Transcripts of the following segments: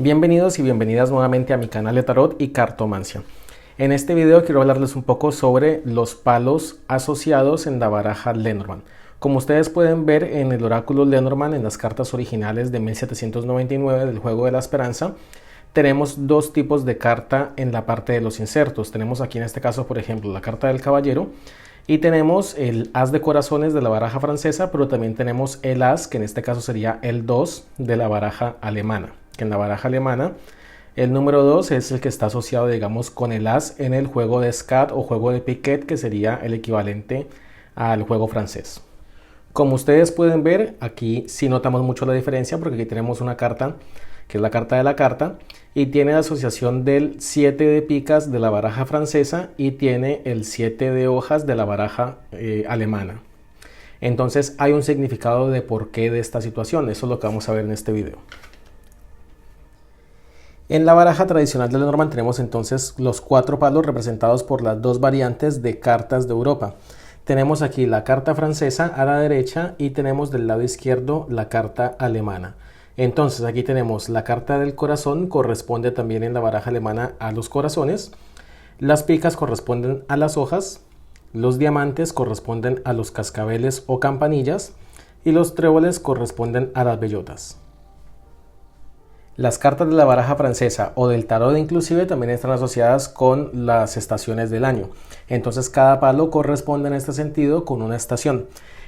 Bienvenidos y bienvenidas nuevamente a mi canal de tarot y cartomancia. En este video quiero hablarles un poco sobre los palos asociados en la baraja Lenormand. Como ustedes pueden ver en el oráculo Lenormand, en las cartas originales de 1799 del Juego de la Esperanza, tenemos dos tipos de carta en la parte de los insertos. Tenemos aquí en este caso, por ejemplo, la carta del caballero y tenemos el as de corazones de la baraja francesa, pero también tenemos el as, que en este caso sería el 2 de la baraja alemana. Que en la baraja alemana el número 2 es el que está asociado, digamos, con el as en el juego de Skat o juego de Piquet, que sería el equivalente al juego francés. Como ustedes pueden ver, aquí sí notamos mucho la diferencia, porque aquí tenemos una carta que es la carta de la carta y tiene la asociación del 7 de picas de la baraja francesa y tiene el 7 de hojas de la baraja alemana. Entonces hay un significado de por qué de esta situación. Eso es lo que vamos a ver en este video. En la baraja tradicional de Lenormand tenemos entonces los 4 palos representados por las dos variantes de cartas de Europa. Tenemos aquí la carta francesa a la derecha y tenemos del lado izquierdo la carta alemana. Entonces aquí tenemos la carta del corazón, corresponde también en la baraja alemana a los corazones. Las picas corresponden a las hojas, los diamantes corresponden a los cascabeles o campanillas y los tréboles corresponden a las bellotas. Las cartas de la baraja francesa o del tarot inclusive también están asociadas con las estaciones del año. Entonces cada palo corresponde en este sentido con una estación.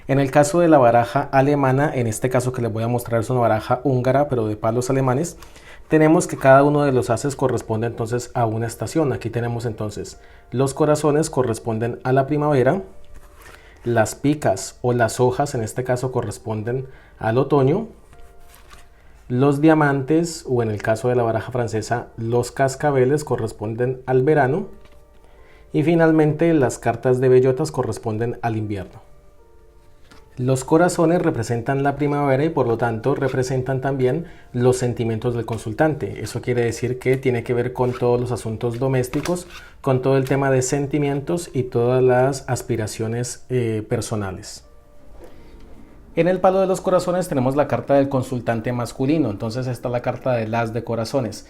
En el caso de la baraja alemana, en este caso que les voy a mostrar es una baraja húngara pero de palos alemanes, tenemos que cada uno de los ases corresponde entonces a una estación. Aquí tenemos entonces los corazones corresponden a la primavera, las picas o las hojas en este caso corresponden al otoño, los diamantes, o en el caso de la baraja francesa, los cascabeles corresponden al verano. Y finalmente las cartas de bellotas corresponden al invierno. Los corazones representan la primavera y por lo tanto representan también los sentimientos del consultante. Eso quiere decir que tiene que ver con todos los asuntos domésticos, con todo el tema de sentimientos y todas las aspiraciones personales. En el palo de los corazones tenemos la carta del consultante masculino, entonces esta es la carta del as de corazones.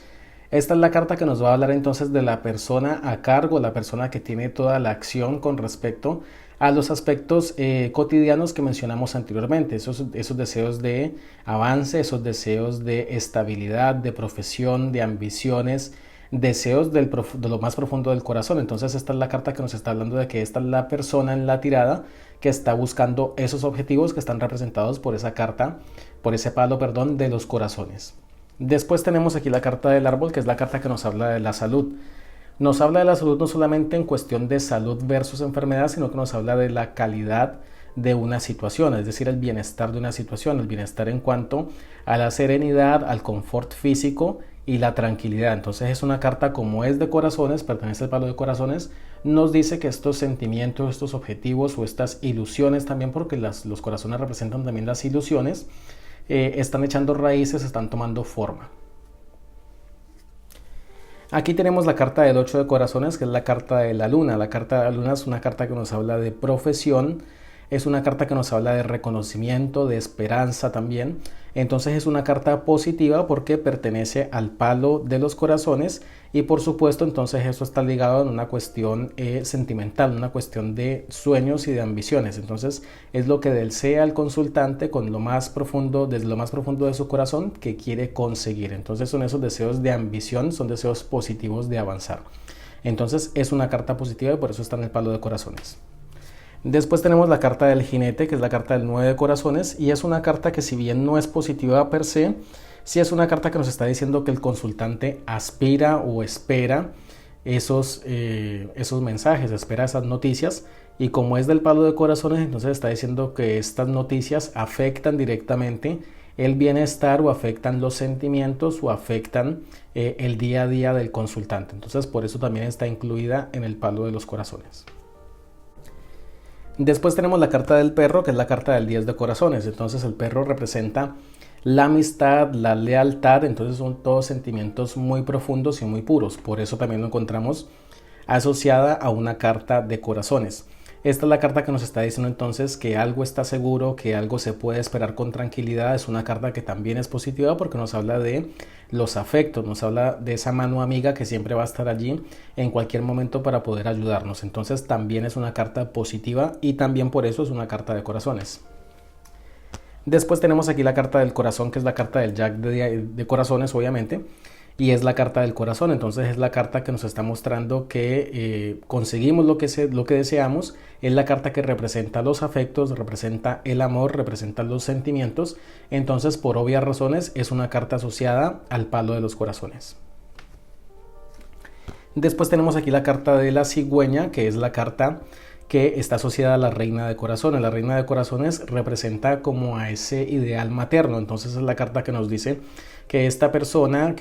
Esta es la carta que nos va a hablar entonces de la persona a cargo, la persona que tiene toda la acción con respecto a los aspectos cotidianos que mencionamos anteriormente, esos deseos de avance, esos deseos de estabilidad, de profesión, de ambiciones, deseos de lo más profundo del corazón. Entonces esta es la carta que nos está hablando de que esta es la persona en la tirada que está buscando esos objetivos que están representados por esa carta, por ese palo, perdón, de los corazones. Después tenemos aquí la carta del árbol, que es la carta que nos habla de la salud. Nos habla de la salud no solamente en cuestión de salud versus enfermedad, sino que nos habla de la calidad de una situación, es decir, el bienestar de una situación, el bienestar en cuanto a la serenidad, al confort físico y la tranquilidad. Entonces es una carta, como es de corazones, pertenece al palo de corazones, nos dice que estos sentimientos, estos objetivos o estas ilusiones también, porque los corazones representan también las ilusiones, están echando raíces, están tomando forma. Aquí tenemos la carta del 8 de corazones, que es la carta de la luna. La carta de la luna es una carta que nos habla de profesión, es una carta que nos habla de reconocimiento, de esperanza también. Entonces es una carta positiva porque pertenece al palo de los corazones y por supuesto entonces eso está ligado en una cuestión sentimental, una cuestión de sueños y de ambiciones. Entonces es lo que desea el consultante con lo más profundo, desde lo más profundo de su corazón, que quiere conseguir. Entonces son esos deseos de ambición, son deseos positivos de avanzar. Entonces es una carta positiva y por eso está en el palo de corazones. Después tenemos la carta del jinete, que es la carta del 9 de corazones, y es una carta que, si bien no es positiva per se, sí es una carta que nos está diciendo que el consultante aspira o espera esos mensajes, espera esas noticias, y como es del palo de corazones, entonces está diciendo que estas noticias afectan directamente el bienestar o afectan los sentimientos o afectan el día a día del consultante. Entonces por eso también está incluida en el palo de los corazones. Después tenemos la carta del perro, que es la carta del 10 de corazones. Entonces el perro representa la amistad, la lealtad, entonces son todos sentimientos muy profundos y muy puros. Por eso también lo encontramos asociada a una carta de corazones. Esta es la carta que nos está diciendo entonces que algo está seguro, que algo se puede esperar con tranquilidad. Es una carta que también es positiva porque nos habla de los afectos, nos habla de esa mano amiga que siempre va a estar allí en cualquier momento para poder ayudarnos. Entonces también es una carta positiva y también por eso es una carta de corazones. Después tenemos aquí la carta del corazón, que es la carta del Jack de corazones, obviamente. Y es la carta del corazón, entonces es la carta que nos está mostrando que conseguimos lo que deseamos. Es la carta que representa los afectos, representa el amor, representa los sentimientos. Entonces, por obvias razones, es una carta asociada al palo de los corazones. Después tenemos aquí la carta de la cigüeña, que es la carta que está asociada a la reina de corazones. La reina de corazones representa como a ese ideal materno, entonces es la carta que nos dice que esta persona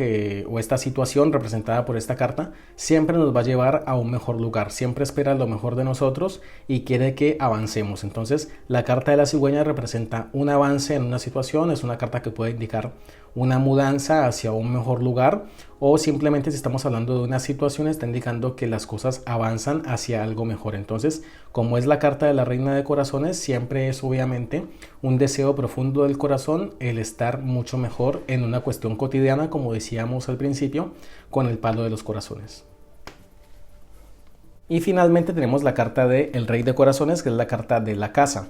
o esta situación representada por esta carta siempre nos va a llevar a un mejor lugar, siempre espera lo mejor de nosotros y quiere que avancemos. Entonces la carta de la cigüeña representa un avance en una situación, es una carta que puede indicar una mudanza hacia un mejor lugar, o simplemente si estamos hablando de una situación está indicando que las cosas avanzan hacia algo mejor. Entonces, como es la carta de la reina de corazones, siempre es obviamente un deseo profundo del corazón el estar mucho mejor en una cuestión cotidiana, como decíamos al principio, con el palo de los corazones. Y finalmente tenemos la carta del rey de corazones, que es la carta de la casa.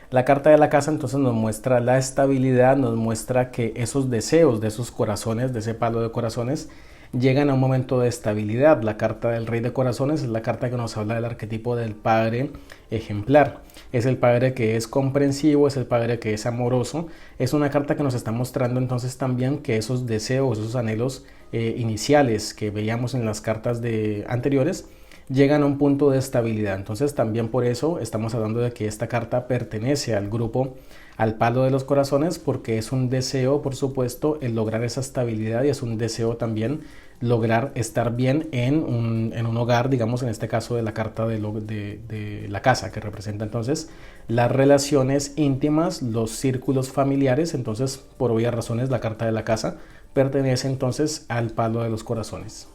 La carta de la casa entonces nos muestra la estabilidad, nos muestra que esos deseos de esos corazones, de ese palo de corazones, llegan a un momento de estabilidad. La carta del rey de corazones es la carta que nos habla del arquetipo del padre ejemplar. Es el padre que es comprensivo, es el padre que es amoroso. Es una carta que nos está mostrando entonces también que esos deseos, esos anhelos iniciales que veíamos en las cartas anteriores, llegan a un punto de estabilidad. Entonces también por eso estamos hablando de que esta carta pertenece al grupo, al palo de los corazones, porque es un deseo, por supuesto, el lograr esa estabilidad, y es un deseo también lograr estar bien en un hogar, digamos en este caso de la carta de la casa, que representa entonces las relaciones íntimas, los círculos familiares. Entonces, por obvias razones, la carta de la casa pertenece entonces al palo de los corazones.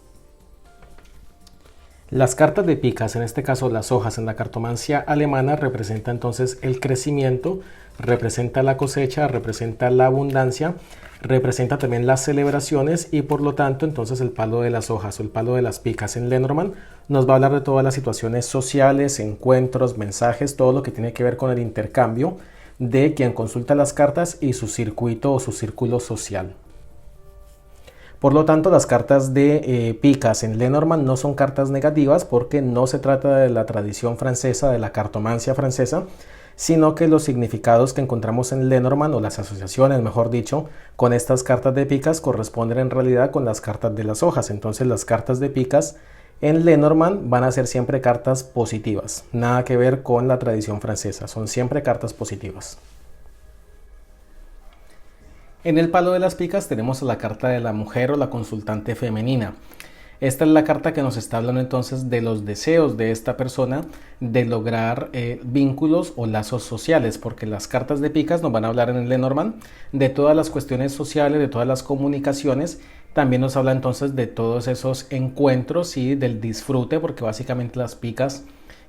Las cartas de picas, en este caso las hojas en la cartomancia alemana, representa entonces el crecimiento, representa la cosecha, representa la abundancia, representa también las celebraciones, y por lo tanto entonces el palo de las hojas o el palo de las picas en Lenormand nos va a hablar de todas las situaciones sociales, encuentros, mensajes, todo lo que tiene que ver con el intercambio de quien consulta las cartas y su circuito o su círculo social. Por lo tanto, las cartas de picas en Lenormand no son cartas negativas, porque no se trata de la tradición francesa, de la cartomancia francesa, sino que los significados que encontramos en Lenormand, o las asociaciones, mejor dicho, con estas cartas de picas corresponden en realidad con las cartas de las hojas. Entonces las cartas de picas en Lenormand van a ser siempre cartas positivas, nada que ver con la tradición francesa, son siempre cartas positivas. En el palo de las picas tenemos la carta de la mujer o la consultante femenina. Esta es la carta que nos está hablando entonces de los deseos de esta persona de lograr vínculos o lazos sociales, porque las cartas de picas nos van a hablar en el Lenormand de todas las cuestiones sociales, de todas las comunicaciones. También nos habla entonces de todos esos encuentros y del disfrute, porque básicamente las picas,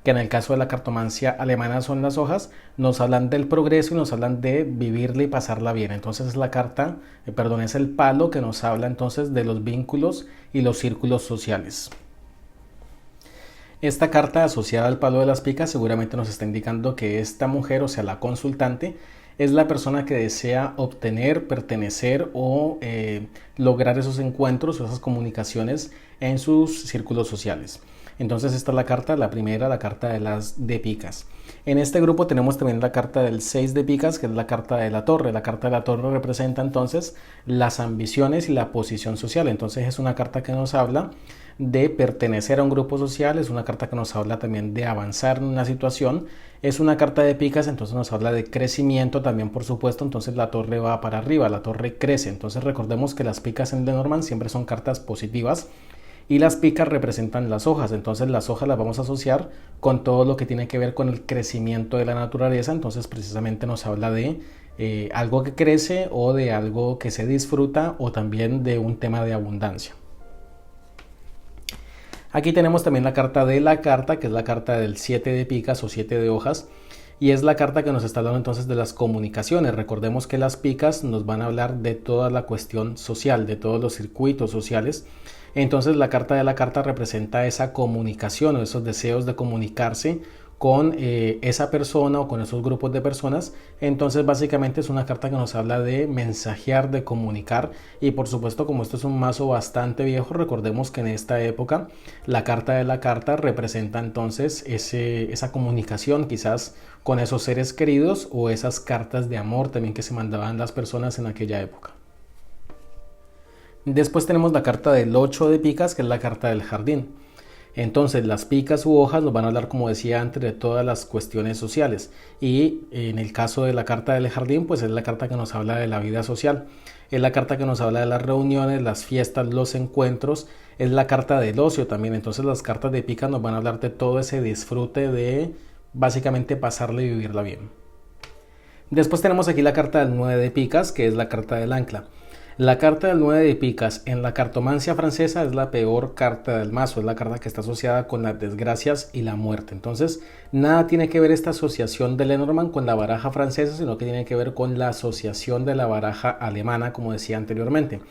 que en el caso de la cartomancia alemana son las hojas, nos hablan del progreso y nos hablan de vivirla y pasarla bien. Entonces es la carta, es el palo que nos habla entonces de los vínculos y los círculos sociales. Esta carta asociada al palo de las picas seguramente nos está indicando que esta mujer, o sea la consultante, es la persona que desea obtener, pertenecer o lograr esos encuentros o esas comunicaciones en sus círculos sociales. Entonces esta es la carta, la primera, la carta de las de picas. En este grupo tenemos también la carta del 6 de picas, que es la carta de la torre. La carta de la torre representa entonces las ambiciones y la posición social. Entonces es una carta que nos habla de pertenecer a un grupo social, es una carta que nos habla también de avanzar en una situación, es una carta de picas, entonces nos habla de crecimiento también, por supuesto. Entonces la torre va para arriba, la torre crece. Entonces recordemos que las picas en Lenormand siempre son cartas positivas, y las picas representan las hojas. Entonces las hojas las vamos a asociar con todo lo que tiene que ver con el crecimiento de la naturaleza. Entonces precisamente nos habla de algo que crece, o de algo que se disfruta, o también de un tema de abundancia. Aquí tenemos también la carta de la carta, que es la carta del 7 de picas o 7 de hojas, y es la carta que nos está hablando entonces de las comunicaciones. Recordemos que las picas nos van a hablar de toda la cuestión social, de todos los circuitos sociales. Entonces la carta de la carta representa esa comunicación o esos deseos de comunicarse con esa persona o con esos grupos de personas. Entonces básicamente es una carta que nos habla de mensajear, de comunicar, y por supuesto, como esto es un mazo bastante viejo, recordemos que en esta época la carta de la carta representa entonces esa comunicación quizás con esos seres queridos o esas cartas de amor también que se mandaban las personas en aquella época. Después tenemos la carta del 8 de picas, que es la carta del jardín. Entonces las picas u hojas nos van a hablar, como decía antes, de todas las cuestiones sociales, y en el caso de la carta del jardín, pues es la carta que nos habla de la vida social, es la carta que nos habla de las reuniones, las fiestas, los encuentros, es la carta del ocio también. Entonces las cartas de picas nos van a hablar de todo ese disfrute de básicamente pasarla y vivirla bien. Después tenemos aquí la carta del 9 de picas, que es la carta del ancla. La carta del 9 de picas en la cartomancia francesa es la peor carta del mazo, es la carta que está asociada con las desgracias y la muerte. Entonces, nada tiene que ver esta asociación de Lenormand con la baraja francesa, sino que tiene que ver con la asociación de la baraja alemana, como decía anteriormente.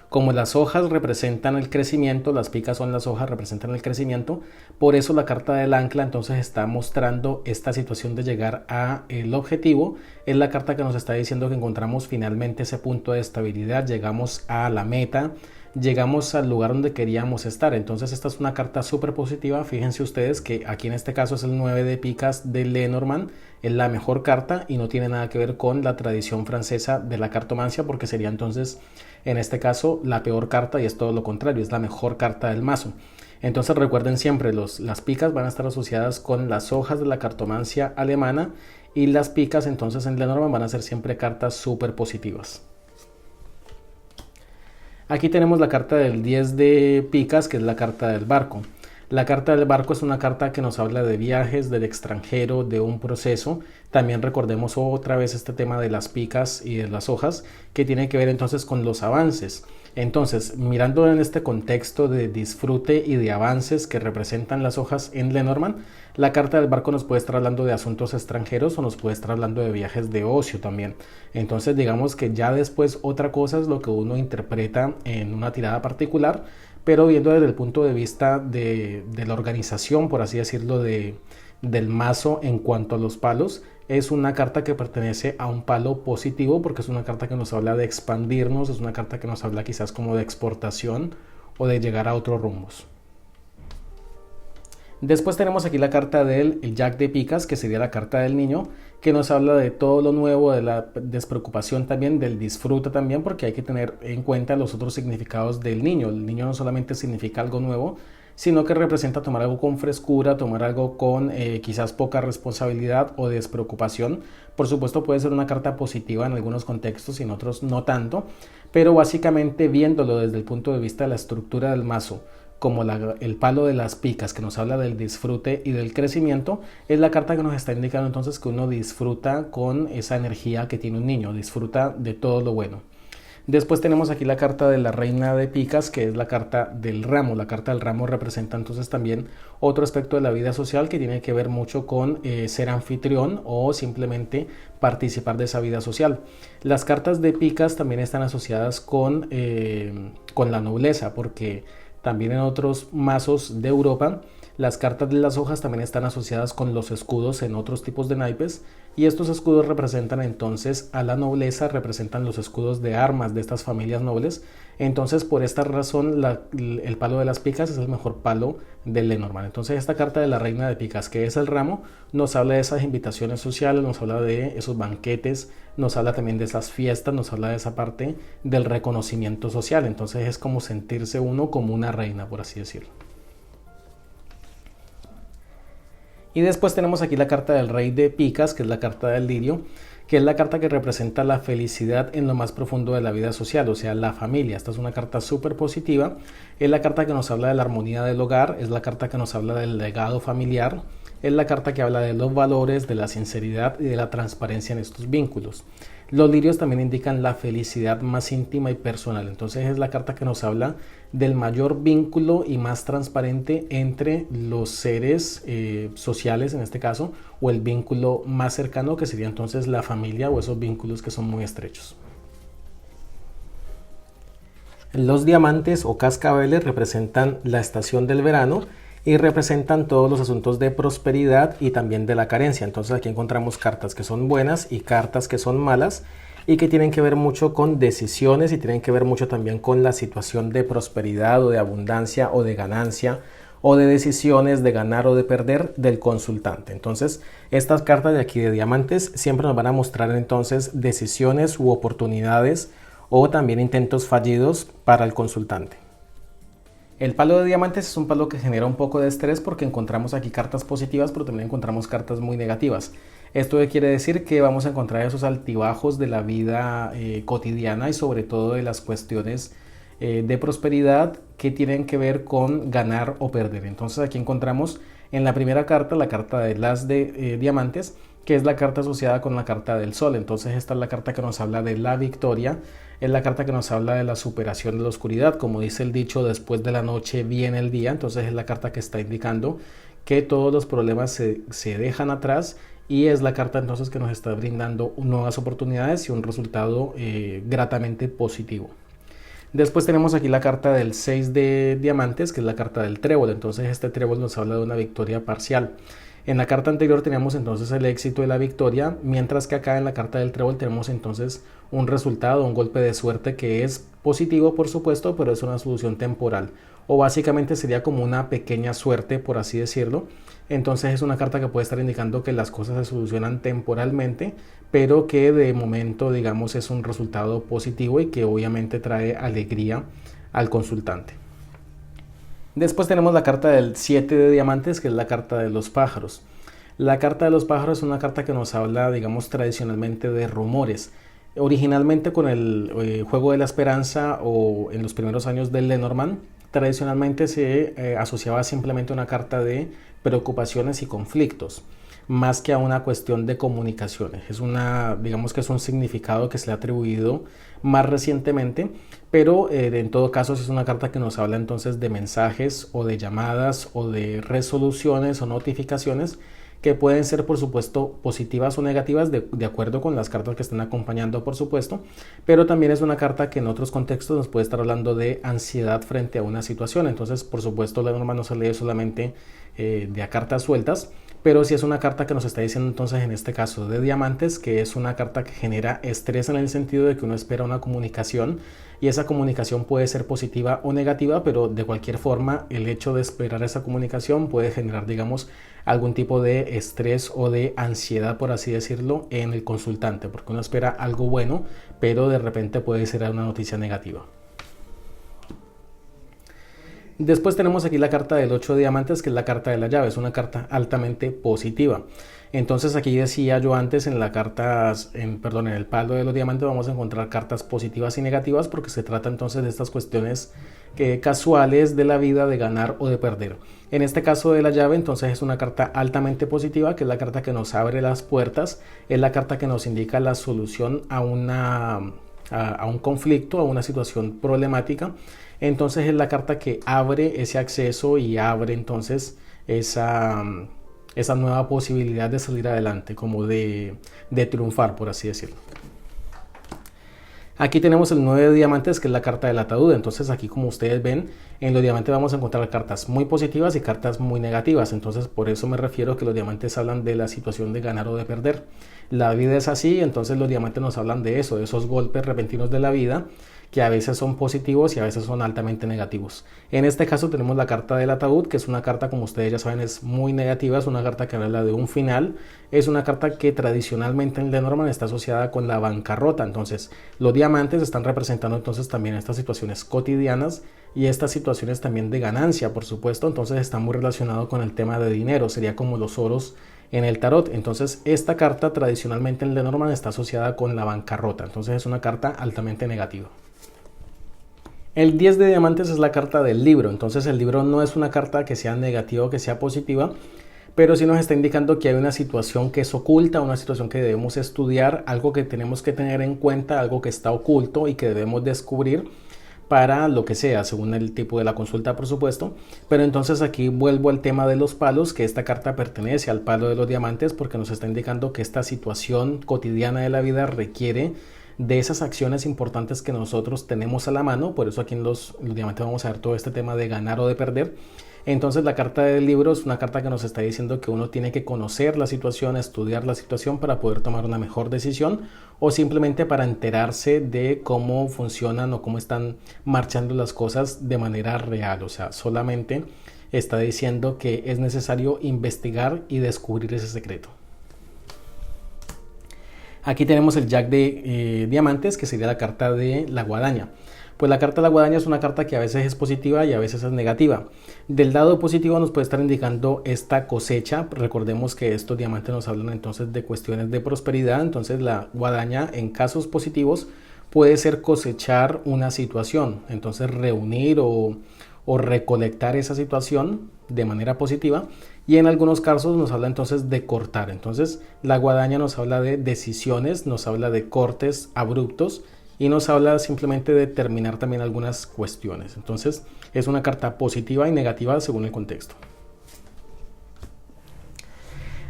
Como las hojas representan el crecimiento, las picas son las hojas, representan el crecimiento, por eso la carta del ancla entonces está mostrando esta situación de llegar a el objetivo. Es la carta que nos está diciendo que encontramos finalmente ese punto de estabilidad, llegamos a la meta, llegamos al lugar donde queríamos estar. Entonces esta es una carta súper positiva. Fíjense ustedes que aquí en este caso es el 9 de picas de Lenormand, es la mejor carta y no tiene nada que ver con la tradición francesa de la cartomancia, porque sería entonces en este caso la peor carta, y es todo lo contrario, es la mejor carta del mazo. Entonces recuerden siempre, las picas van a estar asociadas con las hojas de la cartomancia alemana, y las picas entonces en Lenormand van a ser siempre cartas súper positivas. Aquí tenemos la carta del 10 de picas, que es la carta del barco. La carta del barco es una carta que nos habla de viajes, del extranjero, de un proceso. También recordemos otra vez este tema de las picas y de las hojas, que tiene que ver entonces con los avances. Entonces, mirando en este contexto de disfrute y de avances que representan las hojas en Lenormand, la carta del barco nos puede estar hablando de asuntos extranjeros o nos puede estar hablando de viajes de ocio también. Entonces, digamos que ya después otra cosa es lo que uno interpreta en una tirada particular, pero viendo desde el punto de vista de la organización, por así decirlo, del mazo en cuanto a los palos, es una carta que pertenece a un palo positivo, porque es una carta que nos habla de expandirnos, es una carta que nos habla quizás como de exportación o de llegar a otros rumbos. Después tenemos aquí la carta del Jack de picas, que sería la carta del niño, que nos habla de todo lo nuevo, de la despreocupación también, del disfrute también, porque hay que tener en cuenta los otros significados del niño. El niño no solamente significa algo nuevo, sino que representa tomar algo con frescura, tomar algo con quizás poca responsabilidad o despreocupación. Por supuesto puede ser una carta positiva en algunos contextos y en otros no tanto, pero básicamente viéndolo desde el punto de vista de la estructura del mazo, como el palo de las picas, que nos habla del disfrute y del crecimiento, es la carta que nos está indicando entonces que uno disfruta con esa energía que tiene un niño, disfruta de todo lo bueno. Después tenemos aquí la carta de la reina de picas, que es la carta del ramo. La carta del ramo representa entonces también otro aspecto de la vida social que tiene que ver mucho con ser anfitrión o simplemente participar de esa vida social. Las cartas de picas también están asociadas con la nobleza, porque también en otros mazos de Europa las cartas de las hojas también están asociadas con los escudos en otros tipos de naipes, y estos escudos representan entonces a la nobleza, representan los escudos de armas de estas familias nobles. Entonces por esta razón el palo de las picas es el mejor palo del Lenormand. Entonces esta carta de la reina de picas, que es el ramo, nos habla de esas invitaciones sociales, nos habla de esos banquetes, nos habla también de esas fiestas, nos habla de esa parte del reconocimiento social. Entonces es como sentirse uno como una reina, por así decirlo. Y después tenemos aquí la carta del rey de picas, que es la carta del lirio, que es la carta que representa la felicidad en lo más profundo de la vida social, o sea, la familia. Esta es una carta súper positiva, es la carta que nos habla de la armonía del hogar, es la carta que nos habla del legado familiar, es la carta que habla de los valores, de la sinceridad y de la transparencia en estos vínculos. Los lirios también indican la felicidad más íntima y personal. Entonces es la carta que nos habla del mayor vínculo y más transparente entre los seres sociales en este caso, o el vínculo más cercano que sería entonces la familia o esos vínculos que son muy estrechos. Los diamantes o cascabeles representan la estación del verano y representan todos los asuntos de prosperidad y también de la carencia. Entonces aquí encontramos cartas que son buenas y cartas que son malas y que tienen que ver mucho con decisiones y tienen que ver mucho también con la situación de prosperidad o de abundancia o de ganancia o de decisiones de ganar o de perder del consultante. Entonces estas cartas de aquí de diamantes siempre nos van a mostrar entonces decisiones u oportunidades o también intentos fallidos para el consultante. El palo de diamantes es un palo que genera un poco de estrés porque encontramos aquí cartas positivas, pero también encontramos cartas muy negativas. Esto quiere decir que vamos a encontrar esos altibajos de la vida cotidiana y sobre todo de las cuestiones de prosperidad que tienen que ver con ganar o perder. Entonces aquí encontramos en la primera carta la carta de las de diamantes, que es la carta asociada con la carta del sol. Entonces esta es la carta que nos habla de la victoria, es la carta que nos habla de la superación de la oscuridad. Como dice el dicho, después de la noche viene el día. Entonces es la carta que está indicando que todos los problemas se dejan atrás, y es la carta entonces que nos está brindando nuevas oportunidades y un resultado gratamente positivo. Después tenemos aquí la carta del 6 de diamantes, que es la carta del trébol. Entonces este trébol nos habla de una victoria parcial. En la carta anterior teníamos entonces el éxito de la victoria, mientras que acá en la carta del trébol tenemos entonces un resultado, un golpe de suerte que es positivo por supuesto, pero es una solución temporal, o básicamente sería como una pequeña suerte, por así decirlo. Entonces es una carta que puede estar indicando que las cosas se solucionan temporalmente, pero que de momento digamos es un resultado positivo y que obviamente trae alegría al consultante. Después tenemos la carta del 7 de diamantes, que es la carta de los pájaros. La carta de los pájaros es una carta que nos habla, digamos, tradicionalmente de rumores. Originalmente con el juego de la esperanza o en los primeros años del Lenormand, tradicionalmente se asociaba simplemente a una carta de preocupaciones y conflictos, más que a una cuestión de comunicaciones. Digamos que es un significado que se le ha atribuido más recientemente, pero en todo caso es una carta que nos habla entonces de mensajes o de llamadas o de resoluciones o notificaciones que pueden ser por supuesto positivas o negativas de acuerdo con las cartas que estén acompañando por supuesto, pero también es una carta que en otros contextos nos puede estar hablando de ansiedad frente a una situación. Entonces por supuesto la norma no se lee solamente de a cartas sueltas, pero sí es una carta que nos está diciendo entonces en este caso de diamantes que es una carta que genera estrés en el sentido de que uno espera una comunicación y esa comunicación puede ser positiva o negativa, pero de cualquier forma el hecho de esperar esa comunicación puede generar digamos algún tipo de estrés o de ansiedad, por así decirlo, en el consultante, porque uno espera algo bueno, pero de repente puede ser una noticia negativa. Después tenemos aquí la carta del 8 de diamantes, que es la carta de la llave, es una carta altamente positiva. Entonces aquí decía yo antes en la carta, en el palo de los diamantes vamos a encontrar cartas positivas y negativas porque se trata entonces de estas cuestiones casuales de la vida, de ganar o de perder. En este caso de la llave entonces es una carta altamente positiva, que es la carta que nos abre las puertas, es la carta que nos indica la solución a un conflicto, a una situación problemática. Entonces es la carta que abre ese acceso y abre entonces esa nueva posibilidad de salir adelante, como de triunfar, por así decirlo. Aquí tenemos el 9 de diamantes, que es la carta del ataúd. Entonces aquí, como ustedes ven, en los diamantes vamos a encontrar cartas muy positivas y cartas muy negativas. Entonces por eso me refiero que los diamantes hablan de la situación de ganar o de perder. La vida es así, entonces los diamantes nos hablan de eso, de esos golpes repentinos de la vida, que a veces son positivos y a veces son altamente negativos. En este caso tenemos la carta del ataúd, que es una carta, como ustedes ya saben, es muy negativa, es una carta que habla de un final, es una carta que tradicionalmente en Lenormand está asociada con la bancarrota. Entonces los diamantes están representando entonces también estas situaciones cotidianas y estas situaciones también de ganancia, por supuesto. Entonces está muy relacionado con el tema de dinero, sería como los oros en el tarot. Entonces esta carta tradicionalmente en Lenormand está asociada con la bancarrota, entonces es una carta altamente negativa. El 10 de diamantes es la carta del libro. Entonces el libro no es una carta que sea negativa o que sea positiva, pero sí nos está indicando que hay una situación que es oculta, una situación que debemos estudiar, algo que tenemos que tener en cuenta, algo que está oculto y que debemos descubrir para lo que sea, según el tipo de la consulta, por supuesto. Pero entonces aquí vuelvo al tema de los palos, que esta carta pertenece al palo de los diamantes porque nos está indicando que esta situación cotidiana de la vida requiere de esas acciones importantes que nosotros tenemos a la mano. Por eso aquí en los diamantes vamos a ver todo este tema de ganar o de perder. Entonces la carta del libro es una carta que nos está diciendo que uno tiene que conocer la situación, estudiar la situación para poder tomar una mejor decisión, o simplemente para enterarse de cómo funcionan o cómo están marchando las cosas de manera real. O sea, solamente está diciendo que es necesario investigar y descubrir ese secreto. Aquí tenemos el Jack de diamantes, que sería la carta de la guadaña. Pues la carta de la guadaña es una carta que a veces es positiva y a veces es negativa. Del lado positivo nos puede estar indicando esta cosecha. Recordemos que estos diamantes nos hablan entonces de cuestiones de prosperidad. Entonces la guadaña en casos positivos puede ser cosechar una situación. Entonces reunir o recolectar esa situación de manera positiva. Y en algunos casos nos habla entonces de cortar. Entonces la guadaña nos habla de decisiones, nos habla de cortes abruptos y nos habla simplemente de terminar también algunas cuestiones. Entonces es una carta positiva y negativa según el contexto.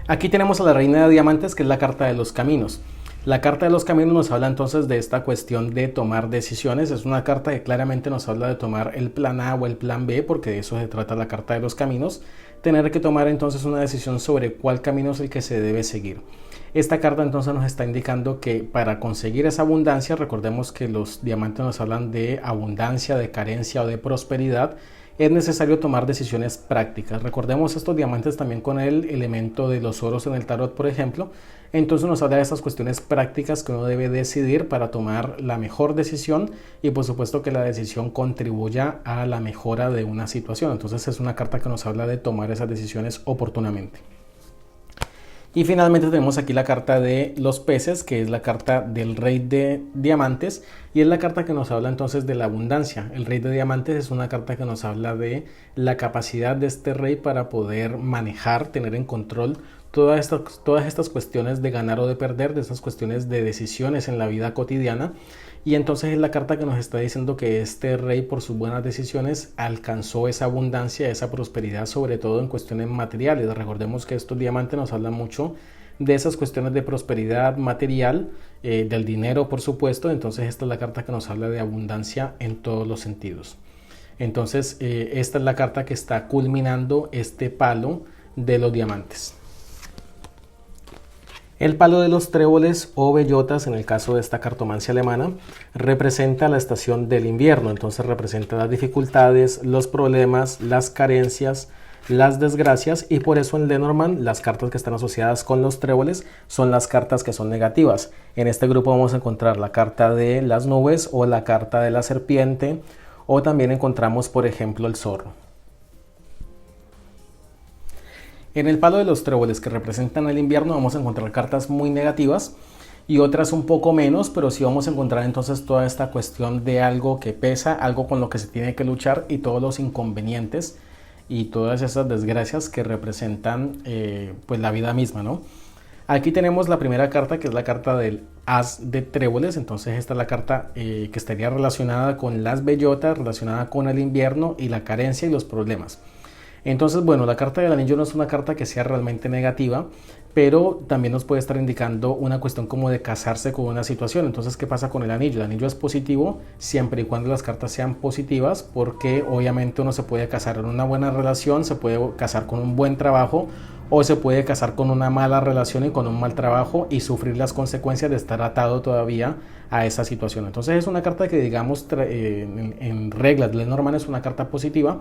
Aquí tenemos a la reina de diamantes, que es la carta de los caminos. La carta de los caminos nos habla entonces de esta cuestión de tomar decisiones. Es una carta que claramente nos habla de tomar el plan A o el plan B, porque de eso se trata la carta de los caminos. Tener que tomar entonces una decisión sobre cuál camino es el que se debe seguir. Esta carta entonces nos está indicando que para conseguir esa abundancia, recordemos que los diamantes nos hablan de abundancia, de carencia o de prosperidad, es necesario tomar decisiones prácticas. Recordemos estos diamantes también con el elemento de los oros en el tarot, por ejemplo. Entonces nos habla de estas cuestiones prácticas que uno debe decidir para tomar la mejor decisión, y por supuesto que la decisión contribuya a la mejora de una situación. Entonces es una carta que nos habla de tomar esas decisiones oportunamente. Y finalmente tenemos aquí la carta de los peces, que es la carta del rey de diamantes, y es la carta que nos habla entonces de la abundancia. El rey de diamantes es una carta que nos habla de la capacidad de este rey para poder manejar, tener en control todas estas cuestiones de ganar o de perder, de estas cuestiones de decisiones en la vida cotidiana. Y entonces es la carta que nos está diciendo que este rey, por sus buenas decisiones, alcanzó esa abundancia, esa prosperidad, sobre todo en cuestiones materiales. Recordemos que estos diamantes nos hablan mucho de esas cuestiones de prosperidad material, del dinero, por supuesto. Entonces esta es la carta que nos habla de abundancia en todos los sentidos. Entonces esta es la carta que está culminando este palo de los diamantes. El palo de los tréboles o bellotas, en el caso de esta cartomancia alemana, representa la estación del invierno. Entonces representa las dificultades, los problemas, las carencias, las desgracias, y por eso en Lenormand las cartas que están asociadas con los tréboles son las cartas que son negativas. En este grupo vamos a encontrar la carta de las nubes o la carta de la serpiente, o también encontramos por ejemplo el zorro. En el palo de los tréboles, que representan el invierno, vamos a encontrar cartas muy negativas y otras un poco menos, pero sí vamos a encontrar entonces toda esta cuestión de algo que pesa, algo con lo que se tiene que luchar, y todos los inconvenientes y todas esas desgracias que representan pues la vida misma, ¿no? Aquí tenemos la primera carta, que es la carta del as de tréboles. Entonces esta es la carta que estaría relacionada con las bellotas, relacionada con el invierno y la carencia y los problemas. Entonces, bueno, la carta del anillo no es una carta que sea realmente negativa, pero también nos puede estar indicando una cuestión como de casarse con una situación. Entonces, ¿qué pasa con el anillo? El anillo es positivo siempre y cuando las cartas sean positivas, porque obviamente uno se puede casar en una buena relación, se puede casar con un buen trabajo, o se puede casar con una mala relación y con un mal trabajo y sufrir las consecuencias de estar atado todavía a esa situación. Entonces es una carta que, digamos, en reglas de Lenormand es una carta positiva,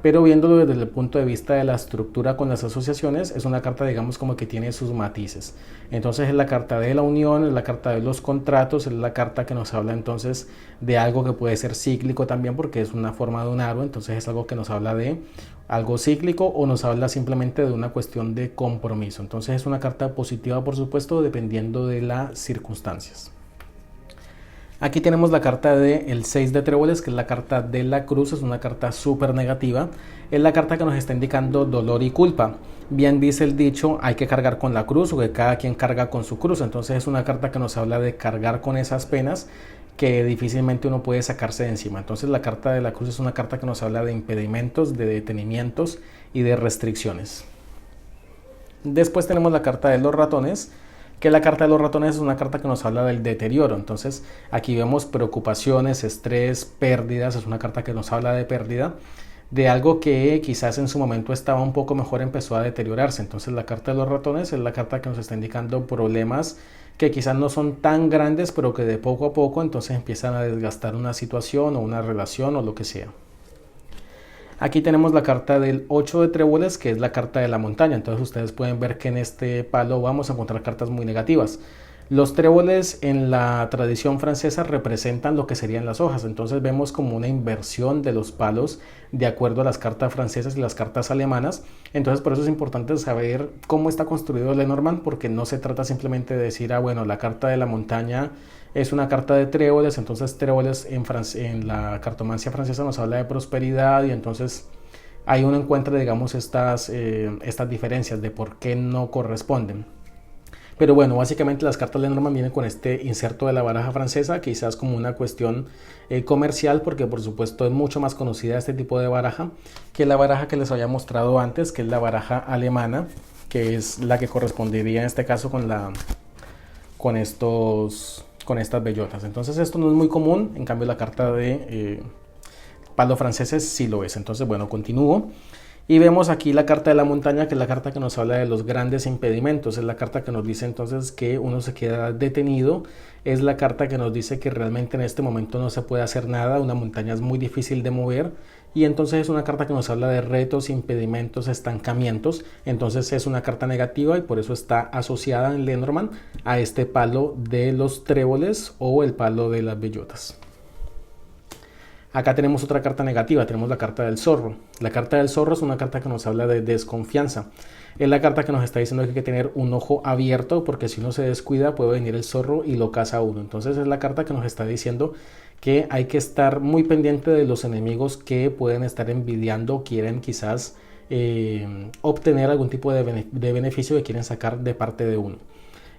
pero viéndolo desde el punto de vista de la estructura con las asociaciones, es una carta, digamos, como que tiene sus matices. Entonces es la carta de la unión, es la carta de los contratos, es la carta que nos habla entonces de algo que puede ser cíclico también, porque es una forma de un aro. Entonces es algo que nos habla de algo cíclico, o nos habla simplemente de una cuestión de compromiso. Entonces es una carta positiva, por supuesto, dependiendo de las circunstancias. Aquí tenemos la carta del 6 de tréboles, que es la carta de la cruz, es una carta súper negativa. Es la carta que nos está indicando dolor y culpa. Bien dice el dicho, hay que cargar con la cruz, o que cada quien carga con su cruz. Entonces es una carta que nos habla de cargar con esas penas que difícilmente uno puede sacarse de encima. Entonces la carta de la cruz es una carta que nos habla de impedimentos, de detenimientos y de restricciones. Después tenemos la carta de los ratones, que la carta de los ratones es una carta que nos habla del deterioro. Entonces aquí vemos preocupaciones, estrés, pérdidas. Es una carta que nos habla de pérdida, de algo que quizás en su momento estaba un poco mejor, empezó a deteriorarse. Entonces la carta de los ratones es la carta que nos está indicando problemas que quizás no son tan grandes, pero que de poco a poco entonces empiezan a desgastar una situación o una relación o lo que sea. Aquí tenemos la carta del 8 de tréboles, que es la carta de la montaña. Entonces ustedes pueden ver que en este palo vamos a encontrar cartas muy negativas. Los tréboles en la tradición francesa representan lo que serían las hojas. Entonces vemos como una inversión de los palos de acuerdo a las cartas francesas y las cartas alemanas. Entonces por eso es importante saber cómo está construido el Lenormand, porque no se trata simplemente de decir, bueno, la carta de la montaña es una carta de tréboles. Entonces tréboles en la cartomancia francesa nos habla de prosperidad, y entonces ahí uno encuentra, digamos, estas diferencias de por qué no corresponden. Pero bueno, básicamente las cartas Lenormand vienen con este inserto de la baraja francesa, quizás como una cuestión comercial, porque por supuesto es mucho más conocida este tipo de baraja que la baraja que les había mostrado antes, que es la baraja alemana, que es la que correspondería en este caso con estas bellotas. Entonces esto no es muy común, en cambio la carta de palos franceses sí lo es. Entonces bueno, continúo. Y vemos aquí la carta de la montaña, que es la carta que nos habla de los grandes impedimentos. Es la carta que nos dice entonces que uno se queda detenido. Es la carta que nos dice que realmente en este momento no se puede hacer nada. Una montaña es muy difícil de mover. Y entonces es una carta que nos habla de retos, impedimentos, estancamientos. Entonces es una carta negativa, y por eso está asociada en Lenormand a este palo de los tréboles o el palo de las bellotas. Acá tenemos otra carta negativa, tenemos la carta del zorro. La carta del zorro es una carta que nos habla de desconfianza. Es la carta que nos está diciendo que hay que tener un ojo abierto, porque si uno se descuida puede venir el zorro y lo caza a uno. Entonces es la carta que nos está diciendo que hay que estar muy pendiente de los enemigos que pueden estar envidiando o quieren quizás obtener algún tipo de beneficio que quieren sacar de parte de uno.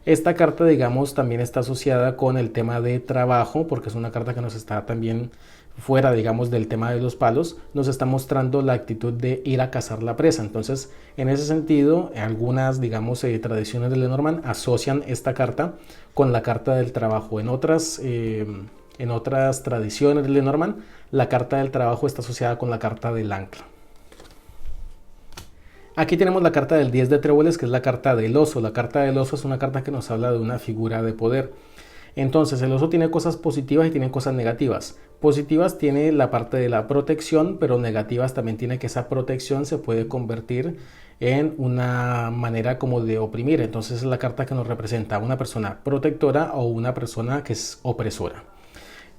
Esta carta, digamos, también está asociada con el tema de trabajo, porque es una carta que nos está también fuera, digamos, del tema de los palos. Nos está mostrando la actitud de ir a cazar la presa. Entonces, en ese sentido, algunas, digamos, tradiciones de Lenormand asocian esta carta con la carta del trabajo. En otras tradiciones de Lenormand, la carta del trabajo está asociada con la carta del ancla. Aquí tenemos la carta del 10 de tréboles, que es la carta del oso. La carta del oso es una carta que nos habla de una figura de poder. Entonces el oso tiene cosas positivas y tiene cosas negativas. Positivas tiene la parte de la protección, pero negativas también tiene que esa protección se puede convertir en una manera como de oprimir. Entonces es la carta que nos representa a una persona protectora o una persona que es opresora.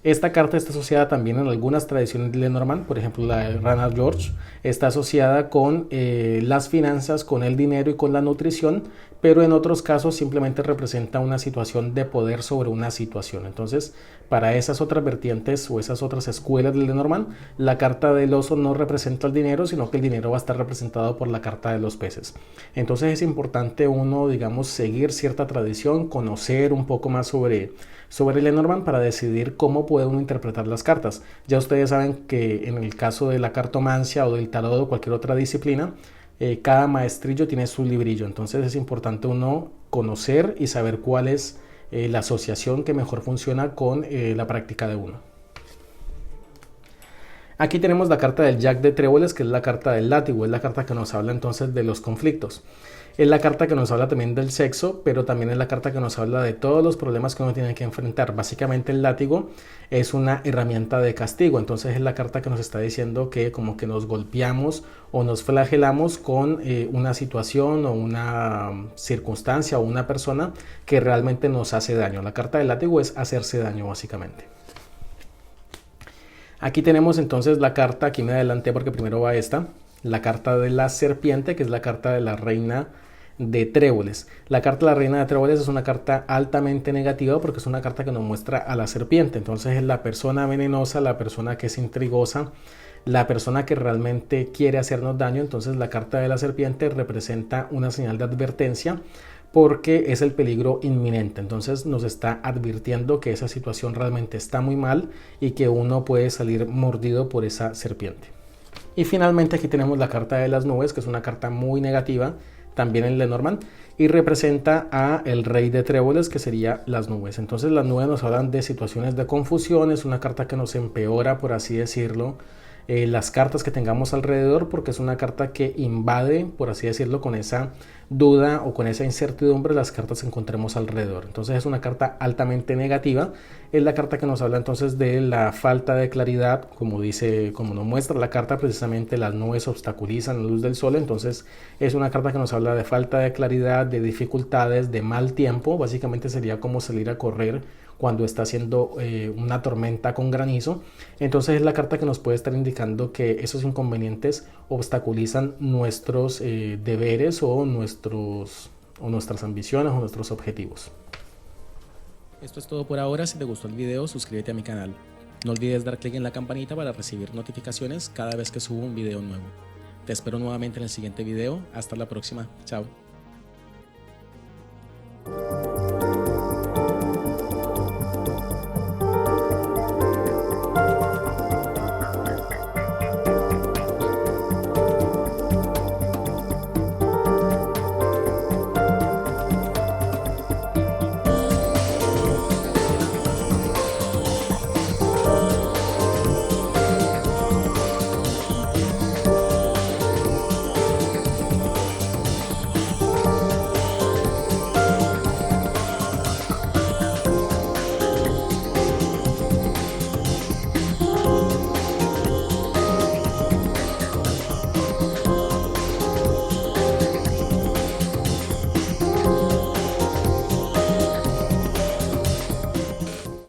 Esta carta está asociada también en algunas tradiciones de Lenormand, por ejemplo la de Rana George, está asociada con las finanzas, con el dinero y con la nutrición, pero en otros casos simplemente representa una situación de poder sobre una situación. Entonces, para esas otras vertientes o esas otras escuelas de Lenormand, la carta del oso no representa el dinero, sino que el dinero va a estar representado por la carta de los peces. Entonces es importante uno, digamos, seguir cierta tradición, conocer un poco más sobre Lenormand para decidir cómo puede uno interpretar las cartas. Ya ustedes saben que en el caso de la cartomancia o del tarot o cualquier otra disciplina, cada maestrillo tiene su librillo. Entonces es importante uno conocer y saber cuál es la asociación que mejor funciona con la práctica de uno. Aquí tenemos la carta del Jack de tréboles, que es la carta del látigo, es la carta que nos habla entonces de los conflictos. Es la carta que nos habla también del sexo, pero también es la carta que nos habla de todos los problemas que uno tiene que enfrentar. Básicamente el látigo es una herramienta de castigo, entonces es la carta que nos está diciendo que como que nos golpeamos o nos flagelamos con una situación o una circunstancia o una persona que realmente nos hace daño. La carta del látigo es hacerse daño básicamente. Aquí tenemos entonces la carta, aquí me adelanté porque primero va esta, la carta de la serpiente, que es la carta de la reina de tréboles. La carta de la reina de tréboles es una carta altamente negativa porque es una carta que nos muestra a la serpiente. Entonces es la persona venenosa, la persona que es intrigosa, la persona que realmente quiere hacernos daño. Entonces la carta de la serpiente representa una señal de advertencia porque es el peligro inminente. Entonces nos está advirtiendo que esa situación realmente está muy mal y que uno puede salir mordido por esa serpiente. Y finalmente aquí tenemos la carta de las nubes, que es una carta muy negativa, también en Lenormand, y representa a el rey de tréboles, que sería las nubes. Entonces las nubes nos hablan de situaciones de confusión, es una carta que nos empeora, por así decirlo, las cartas que tengamos alrededor, porque es una carta que invade, por así decirlo, con esa duda o con esa incertidumbre las cartas que encontremos alrededor. Entonces es una carta altamente negativa, es la carta que nos habla entonces de la falta de claridad, como dice, como nos muestra la carta, precisamente las nubes obstaculizan la luz del sol. Entonces es una carta que nos habla de falta de claridad, de dificultades, de mal tiempo. Básicamente sería como salir a correr cuando está haciendo una tormenta con granizo. Entonces es la carta que nos puede estar indicando que esos inconvenientes obstaculizan nuestros deberes o nuestras ambiciones o nuestros objetivos. Esto es todo por ahora. Si te gustó el video, suscríbete a mi canal. No olvides dar clic en la campanita para recibir notificaciones cada vez que subo un video nuevo. Te espero nuevamente en el siguiente video. Hasta la próxima. Chao.